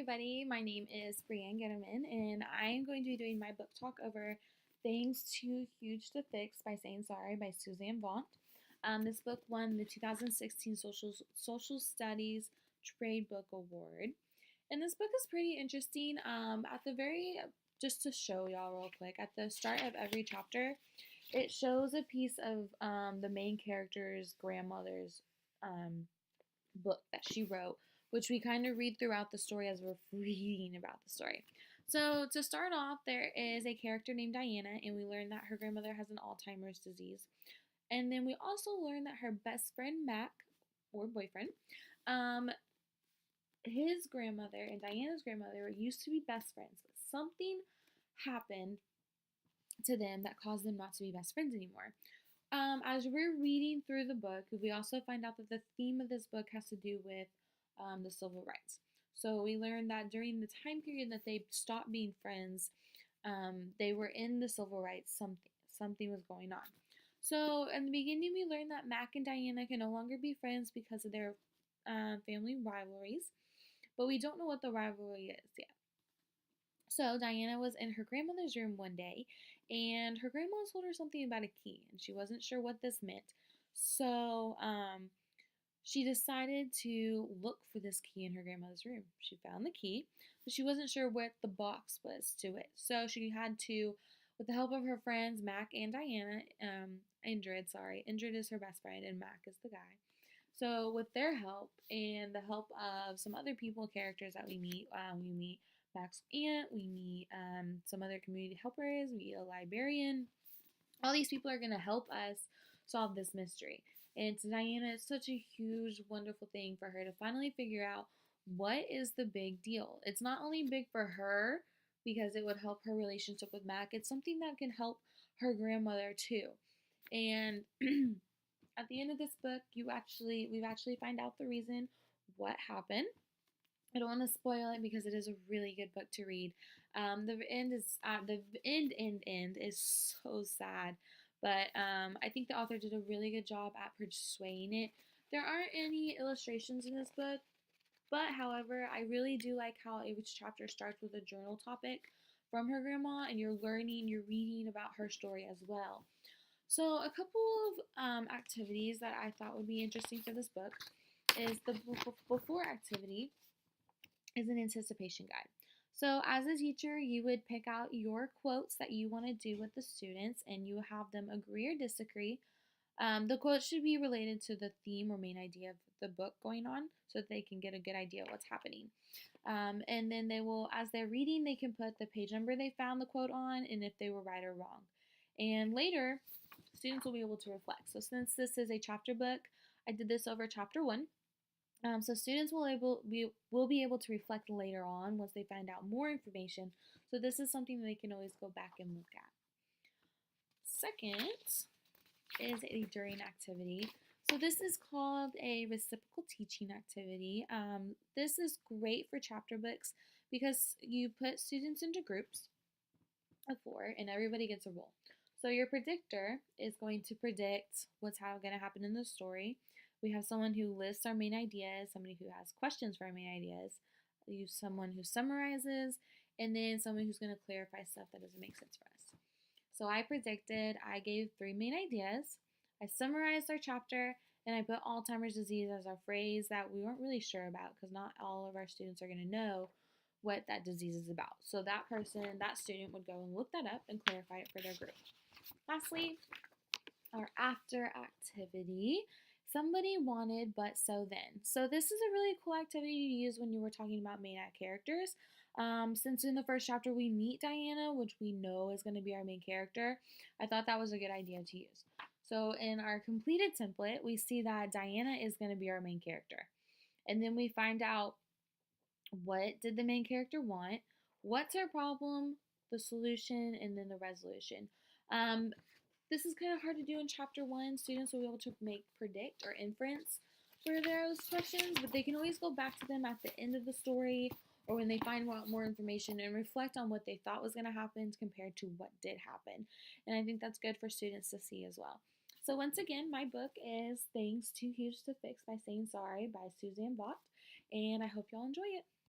everybody. My name is Brianne Getterman, and I am going to be doing my book talk over Things Too Huge to Fix by Saying Sorry by Suzanne Vaught. This book won the 2016 Social Studies Trade Book Award. And this book is pretty interesting. Just to show y'all real quick, at the start of every chapter, it shows a piece of the main character's grandmother's book that she wrote, which we kind of read throughout the story as we're reading about the story. So to start off, there is a character named Diana, and we learn that her grandmother has an Alzheimer's disease. And then we also learn that her best friend Mac, or boyfriend, his grandmother and Diana's grandmother used to be best friends, but something happened to them that caused them not to be best friends anymore. As we're reading through the book, we also find out that the theme of this book has to do with the civil rights. So we learned that during the time period that they stopped being friends, they were in the civil rights. Something was going on. So in the beginning, we learned that Mac and Diana can no longer be friends because of their family rivalries, but we don't know what the rivalry is yet. So Diana was in her grandmother's room one day, and her grandma told her something about a key, and she wasn't sure what this meant. So she decided to look for this key in her grandmother's room. She found the key, but she wasn't sure what the box was to it. So she had to, with the help of her friends, Mac and Diana, Indrid is her best friend, and Mac is the guy. So with their help and the help of some other characters that we meet Mac's aunt, we meet some other community helpers, we meet a librarian. All these people are going to help us solve this mystery. And to Diana, it's such a huge, wonderful thing for her to finally figure out what is the big deal. It's not only big for her because it would help her relationship with Mac, it's something that can help her grandmother too. And at the end of this book, we've actually find out the reason what happened. I don't want to spoil it because it is a really good book to read. The end is so sad, but I think the author did a really good job at persuading it. There aren't any illustrations in this book, but however, I really do like how each chapter starts with a journal topic from her grandma, and you're reading about her story as well. So a couple of activities that I thought would be interesting for this book is the before activity is an anticipation guide. So as a teacher, you would pick out your quotes that you want to do with the students, and you have them agree or disagree. The quotes should be related to the theme or main idea of the book going on, so that they can get a good idea of what's happening. And then they will, as they're reading, they can put the page number they found the quote on, and if they were right or wrong. And later, students will be able to reflect. So since this is a chapter book, I did this over chapter 1. So students will be able to reflect later on once they find out more information. So this is something that they can always go back and look at. Second is a during activity. So this is called a reciprocal teaching activity. This is great for chapter books because you put students into groups of 4 and everybody gets a role. So your predictor is going to predict what's going to happen in the story. We have someone who lists our main ideas, somebody who has questions for our main ideas, someone who summarizes, and then someone who's going to clarify stuff that doesn't make sense for us. So I gave 3 main ideas, I summarized our chapter, and I put Alzheimer's disease as our phrase that we weren't really sure about because not all of our students are going to know what that disease is about. So that student would go and look that up and clarify it for their group. Lastly, our after activity. Somebody wanted but so then. So this is a really cool activity to use when you were talking about main characters. Since in the first chapter we meet Diana, which we know is going to be our main character, I thought that was a good idea to use. So in our completed template, we see that Diana is going to be our main character. And then we find out what did the main character want, what's her problem, the solution, and then the resolution. This is kind of hard to do in chapter 1. Students will be able to predict or inference for those questions, but they can always go back to them at the end of the story or when they find out more information and reflect on what they thought was going to happen compared to what did happen. And I think that's good for students to see as well. So once again, my book is Things Too Huge to Fix by Saying Sorry by Suzanne Vaught, and I hope y'all enjoy it.